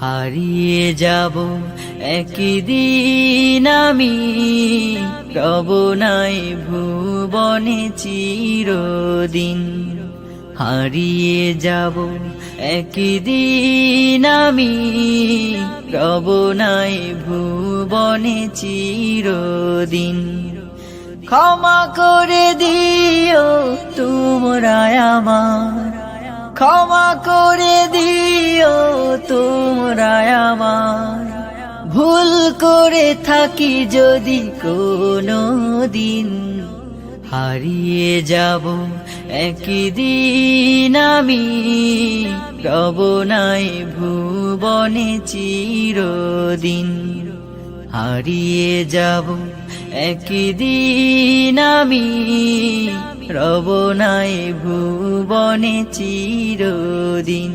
হারিয়ে যাব একদিন আমি, রব নাই ভুবনে চিরদিন। হারিয়ে যাব একদিন আমি, রব নাই ভুবনে চিরদিন। ক্ষমা করে দিও তোমরা আমার, ক্ষমা করে দিও তোমরা আমার। ভুল করে থাকি যদি কোনো দিন, হারিয়ে যাব একদিন আমি, রব নাই ভুবনে চিরদিন। হারিয়ে যাব একদিন আমি, রব নাই ভুবনে চিরদিন।